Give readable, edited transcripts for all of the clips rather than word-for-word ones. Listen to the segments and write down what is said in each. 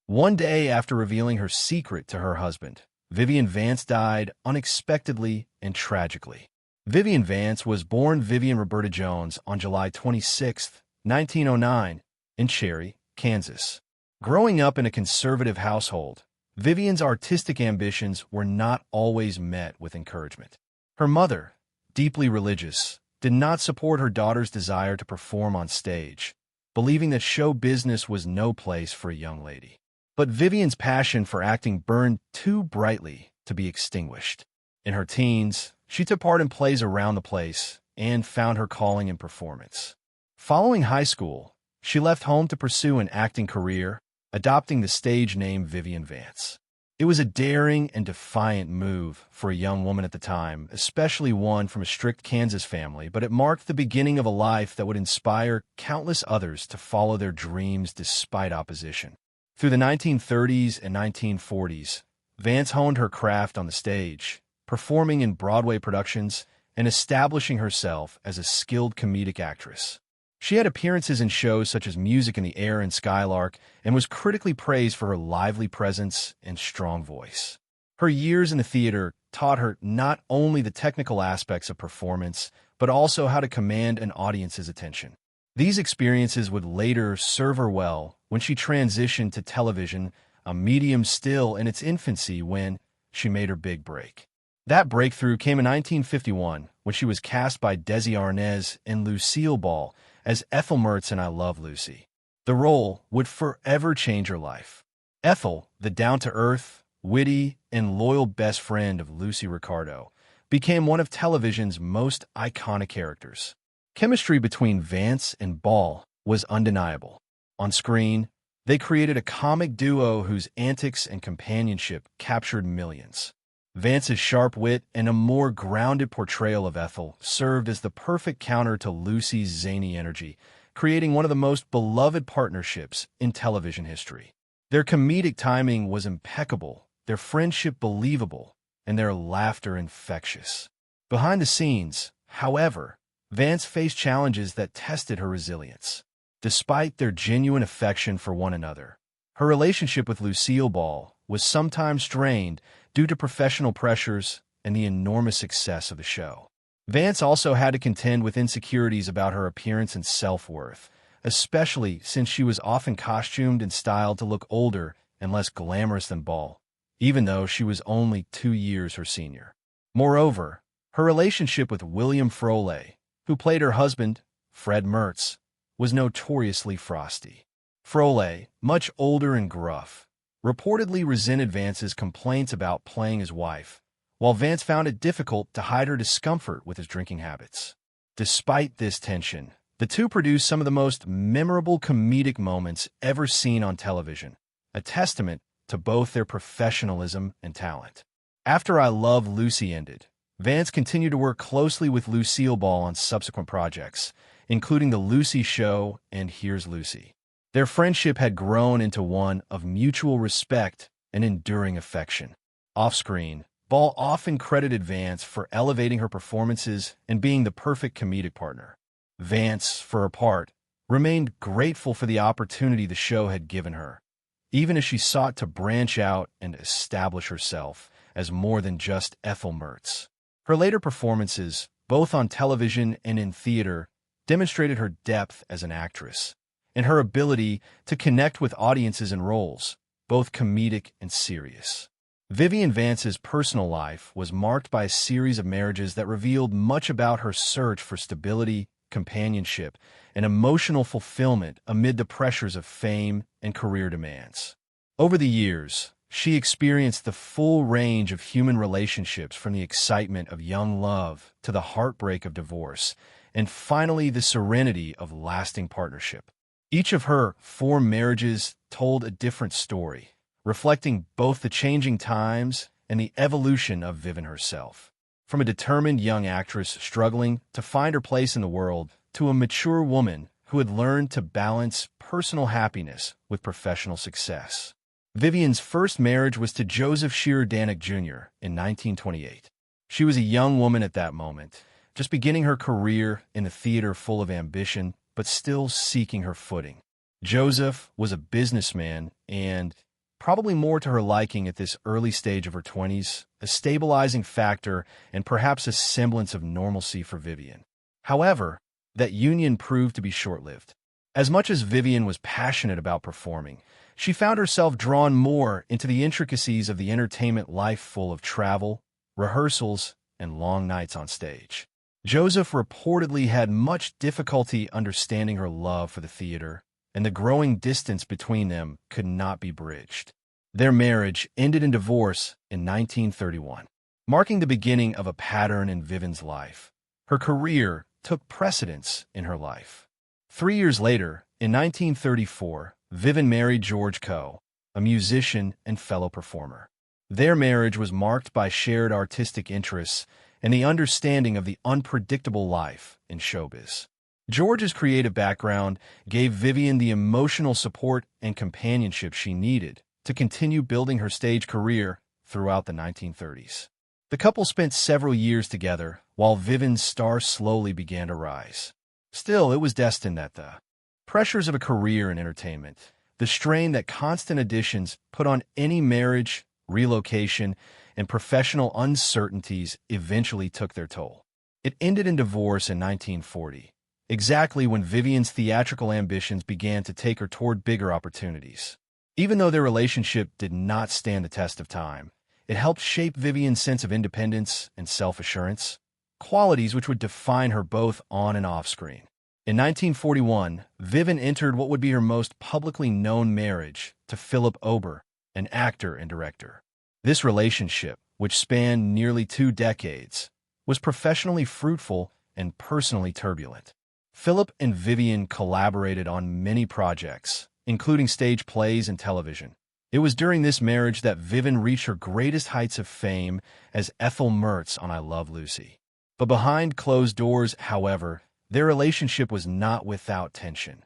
One day after revealing her secret to her husband, Vivian Vance died unexpectedly and tragically. Vivian Vance was born Vivian Roberta Jones on July 26, 1909, in Cherry, Kansas. Growing up in a conservative household, Vivian's artistic ambitions were not always met with encouragement. Her mother, deeply religious, did not support her daughter's desire to perform on stage, believing that show business was no place for a young lady. But Vivian's passion for acting burned too brightly to be extinguished. In her teens, she took part in plays around the place and found her calling in performance. Following high school, she left home to pursue an acting career, adopting the stage name Vivian Vance. It was a daring and defiant move for a young woman at the time, especially one from a strict Kansas family, but it marked the beginning of a life that would inspire countless others to follow their dreams despite opposition. Through the 1930s and 1940s, Vance honed her craft on the stage, performing in Broadway productions and establishing herself as a skilled comedic actress. She had appearances in shows such as Music in the Air and Skylark and was critically praised for her lively presence and strong voice. Her years in the theater taught her not only the technical aspects of performance, but also how to command an audience's attention. These experiences would later serve her well when she transitioned to television, a medium still in its infancy when she made her big break. That breakthrough came in 1951 when she was cast by Desi Arnaz in Lucille Ball as Ethel Mertz in I Love Lucy. The role would forever change her life. Ethel, the down-to-earth, witty, and loyal best friend of Lucy Ricardo, became one of television's most iconic characters. Chemistry between Vance and Ball was undeniable. On screen, they created a comic duo whose antics and companionship captured millions. Vance's sharp wit and a more grounded portrayal of Ethel served as the perfect counter to Lucy's zany energy, creating one of the most beloved partnerships in television history. Their comedic timing was impeccable, their friendship believable, and their laughter infectious. Behind the scenes, however, Vance faced challenges that tested her resilience. Despite their genuine affection for one another, her relationship with Lucille Ball was sometimes strained due to professional pressures and the enormous success of the show. Vance also had to contend with insecurities about her appearance and self-worth, especially since she was often costumed and styled to look older and less glamorous than Ball, even though she was only 2 years her senior. Moreover, her relationship with William Froley, who played her husband, Fred Mertz, was notoriously frosty. Froley, much older and gruff, reportedly resented Vance's complaints about playing his wife, while Vance found it difficult to hide her discomfort with his drinking habits. Despite this tension, the two produced some of the most memorable comedic moments ever seen on television, a testament to both their professionalism and talent. After I Love Lucy ended, Vance continued to work closely with Lucille Ball on subsequent projects, including The Lucy Show and Here's Lucy. Their friendship had grown into one of mutual respect and enduring affection. Off-screen, Ball often credited Vance for elevating her performances and being the perfect comedic partner. Vance, for her part, remained grateful for the opportunity the show had given her, even as she sought to branch out and establish herself as more than just Ethel Mertz. Her later performances, both on television and in theater, demonstrated her depth as an actress and her ability to connect with audiences in roles, both comedic and serious. Vivian Vance's personal life was marked by a series of marriages that revealed much about her search for stability, companionship, and emotional fulfillment amid the pressures of fame and career demands. Over the years, she experienced the full range of human relationships, from the excitement of young love to the heartbreak of divorce, and finally the serenity of lasting partnership. Each of her 4 marriages told a different story, reflecting both the changing times and the evolution of Vivian herself. From a determined young actress struggling to find her place in the world to a mature woman who had learned to balance personal happiness with professional success. Vivian's first marriage was to Joseph Shearer Danick Jr. in 1928. She was a young woman at that moment, just beginning her career in a theater full of ambition, but still seeking her footing. Joseph was a businessman and, probably more to her liking at this early stage of her 20s, a stabilizing factor and perhaps a semblance of normalcy for Vivian. However, that union proved to be short-lived. As much as Vivian was passionate about performing, she found herself drawn more into the intricacies of the entertainment life full of travel, rehearsals, and long nights on stage. Joseph reportedly had much difficulty understanding her love for the theater, and the growing distance between them could not be bridged. Their marriage ended in divorce in 1931, marking the beginning of a pattern in Vivian's life. Her career took precedence in her life. 3 years later, in 1934, Vivian married George Coe, a musician and fellow performer. Their marriage was marked by shared artistic interests and the understanding of the unpredictable life in showbiz. George's creative background gave Vivian the emotional support and companionship she needed to continue building her stage career throughout the 1930s. The couple spent several years together while Vivian's star slowly began to rise. Still, it was destined that the pressures of a career in entertainment, the strain that constant additions put on any marriage, relocation, and professional uncertainties eventually took their toll. It ended in divorce in 1940. Exactly when Vivian's theatrical ambitions began to take her toward bigger opportunities. Even though their relationship did not stand the test of time, it helped shape Vivian's sense of independence and self-assurance, qualities which would define her both on and off screen. In 1941, Vivian entered what would be her most publicly known marriage to Philip Ober, an actor and director. This relationship, which spanned nearly 2 decades, was professionally fruitful and personally turbulent. Philip and Vivian collaborated on many projects, including stage plays and television. It was during this marriage that Vivian reached her greatest heights of fame as Ethel Mertz on I Love Lucy. But behind closed doors, however, their relationship was not without tension.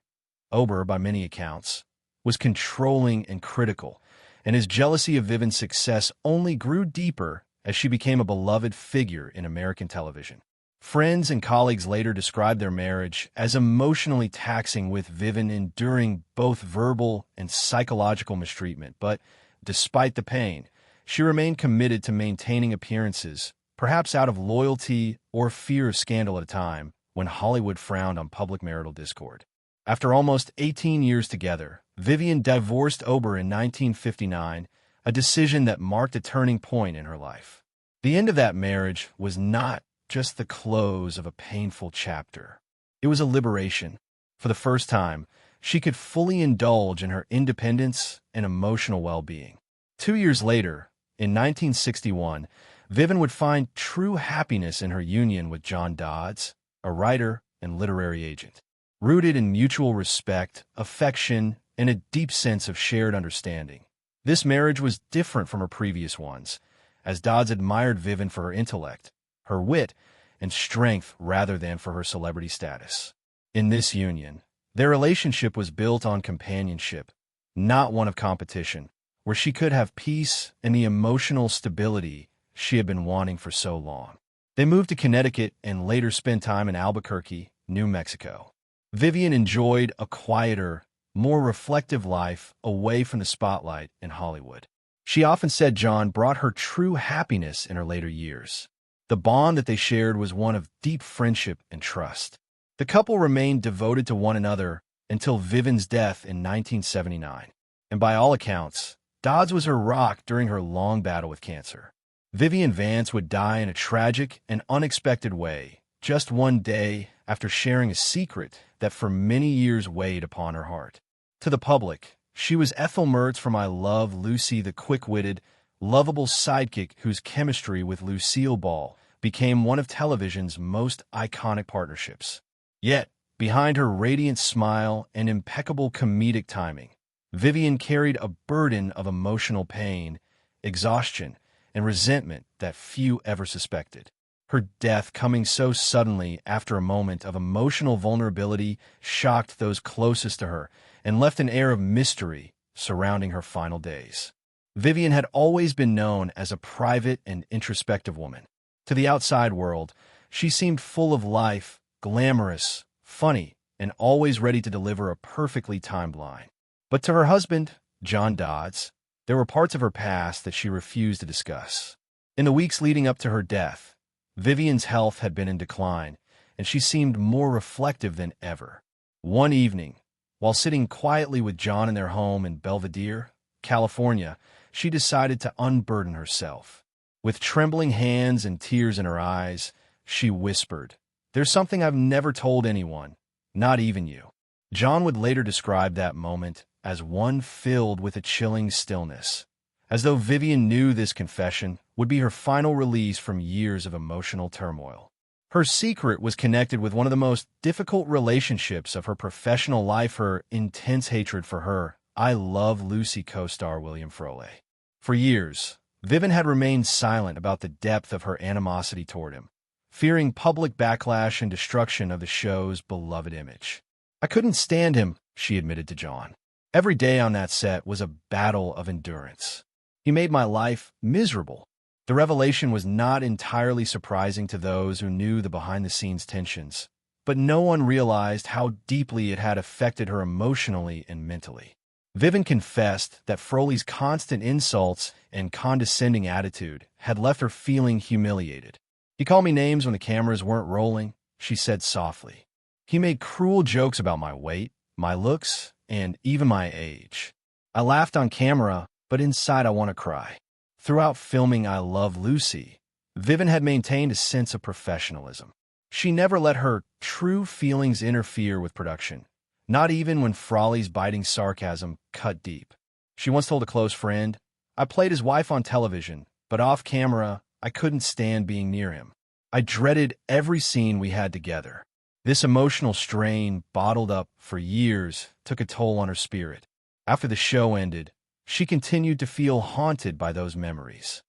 Ober, by many accounts, was controlling and critical, and his jealousy of Vivian's success only grew deeper as she became a beloved figure in American television. Friends and colleagues later described their marriage as emotionally taxing, with Vivian enduring both verbal and psychological mistreatment, but despite the pain, she remained committed to maintaining appearances, perhaps out of loyalty or fear of scandal at a time when Hollywood frowned on public marital discord. After almost 18 years together, Vivian divorced Ober in 1959, a decision that marked a turning point in her life. The end of that marriage was not just the close of a painful chapter. It was a liberation. For the first time, she could fully indulge in her independence and emotional well-being. 2 years later, in 1961, Vivian would find true happiness in her union with John Dodds, a writer and literary agent. Rooted in mutual respect, affection, and a deep sense of shared understanding. This marriage was different from her previous ones, as Dodds admired Vivian for her intellect, her wit, and strength rather than for her celebrity status. In this union, their relationship was built on companionship, not one of competition, where she could have peace and the emotional stability she had been wanting for so long. They moved to Connecticut and later spent time in Albuquerque, New Mexico. Vivian enjoyed a quieter, more reflective life away from the spotlight in Hollywood. She often said John brought her true happiness in her later years. The bond that they shared was one of deep friendship and trust. The couple remained devoted to one another until Vivian's death in 1979. And by all accounts, Dodds was her rock during her long battle with cancer. Vivian Vance would die in a tragic and unexpected way, just one day after sharing a secret that for many years weighed upon her heart. To the public, she was Ethel Mertz from I Love Lucy, the quick-witted, lovable sidekick whose chemistry with Lucille Ball became one of television's most iconic partnerships. Yet, behind her radiant smile and impeccable comedic timing, Vivian carried a burden of emotional pain, exhaustion, and resentment that few ever suspected. Her death, coming so suddenly after a moment of emotional vulnerability, shocked those closest to her and left an air of mystery surrounding her final days. Vivian had always been known as a private and introspective woman. To the outside world, she seemed full of life, glamorous, funny, and always ready to deliver a perfectly timed line. But to her husband, John Dodds, There were parts of her past that she refused to discuss. In the weeks leading up to her death, Vivian's health had been in decline, and she seemed more reflective than ever. One evening, while sitting quietly with John in their home in Belvedere, California, she decided to unburden herself. With trembling hands and tears in her eyes, she whispered, "There's something I've never told anyone, not even you." John would later describe that moment as one filled with a chilling stillness, as though Vivian knew this confession would be her final release from years of emotional turmoil. Her secret was connected with one of the most difficult relationships of her professional life, her intense hatred for her I Love Lucy co-star William Frawley. For years, Vivian had remained silent about the depth of her animosity toward him, fearing public backlash and destruction of the show's beloved image. "I couldn't stand him," she admitted to John. "Every day on that set was a battle of endurance. He made my life miserable." The revelation was not entirely surprising to those who knew the behind-the-scenes tensions, but no one realized how deeply it had affected her emotionally and mentally. Vivian confessed that Frawley's constant insults and condescending attitude had left her feeling humiliated. "He called me names when the cameras weren't rolling," she said softly. "He made cruel jokes about my weight, my looks, and even my age. I laughed on camera, but inside I want to cry." Throughout filming I Love Lucy, Vivian had maintained a sense of professionalism. She never let her true feelings interfere with production, not even when Frawley's biting sarcasm cut deep. She once told a close friend, "I played his wife on television, but off camera, I couldn't stand being near him. I dreaded every scene we had together." This emotional strain, bottled up for years, took a toll on her spirit. After the show ended, she continued to feel haunted by those memories.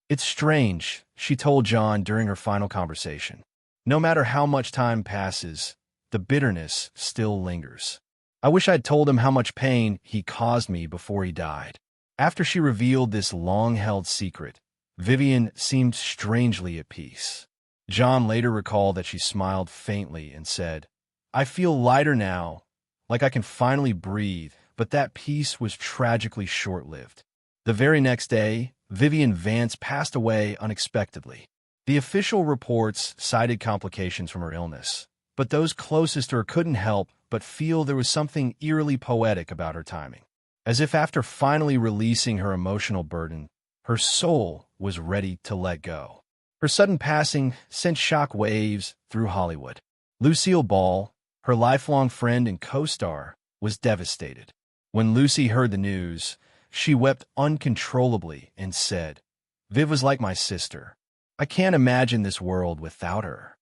"It's strange," she told John during her final conversation. "No matter how much time passes, the bitterness still lingers. I wish I'd told him how much pain he caused me before he died." After she revealed this long-held secret, Vivian seemed strangely at peace. John later recalled that she smiled faintly and said, "I feel lighter now, like I can finally breathe," but that peace was tragically short-lived. The very next day, Vivian Vance passed away unexpectedly. The official reports cited complications from her illness, but those closest to her couldn't help but feel there was something eerily poetic about her timing. As if after finally releasing her emotional burden, her soul was ready to let go. Her sudden passing sent shock waves through Hollywood. Lucille Ball, her lifelong friend and co-star, was devastated. When Lucy heard the news, she wept uncontrollably and said, "Viv was like my sister. I can't imagine this world without her."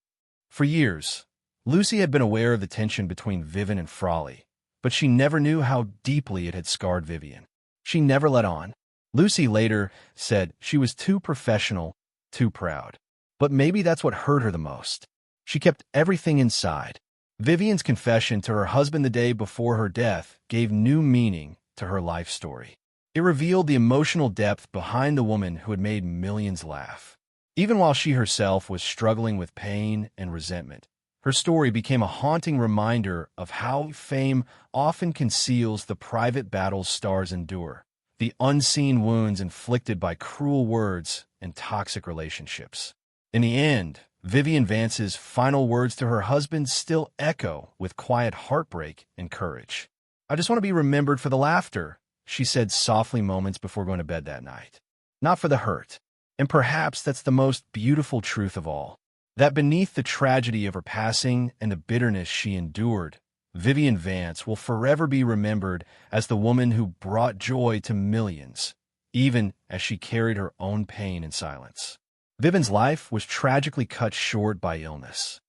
For years, Lucy had been aware of the tension between Vivian and Frawley, but she never knew how deeply it had scarred Vivian. She never let on. Lucy later said she was too professional, too proud. But maybe that's what hurt her the most. She kept everything inside. Vivian's confession to her husband the day before her death gave new meaning to her life story. It revealed the emotional depth behind the woman who had made millions laugh. Even while she herself was struggling with pain and resentment, her story became a haunting reminder of how fame often conceals the private battles stars endure, the unseen wounds inflicted by cruel words and toxic relationships. In the end, Vivian Vance's final words to her husband still echo with quiet heartbreak and courage. "I just want to be remembered for the laughter," she said softly moments before going to bed that night. "Not for the hurt." And perhaps that's the most beautiful truth of all, that beneath the tragedy of her passing and the bitterness she endured, Vivian Vance will forever be remembered as the woman who brought joy to millions, even as she carried her own pain in silence. Vivian's life was tragically cut short by illness.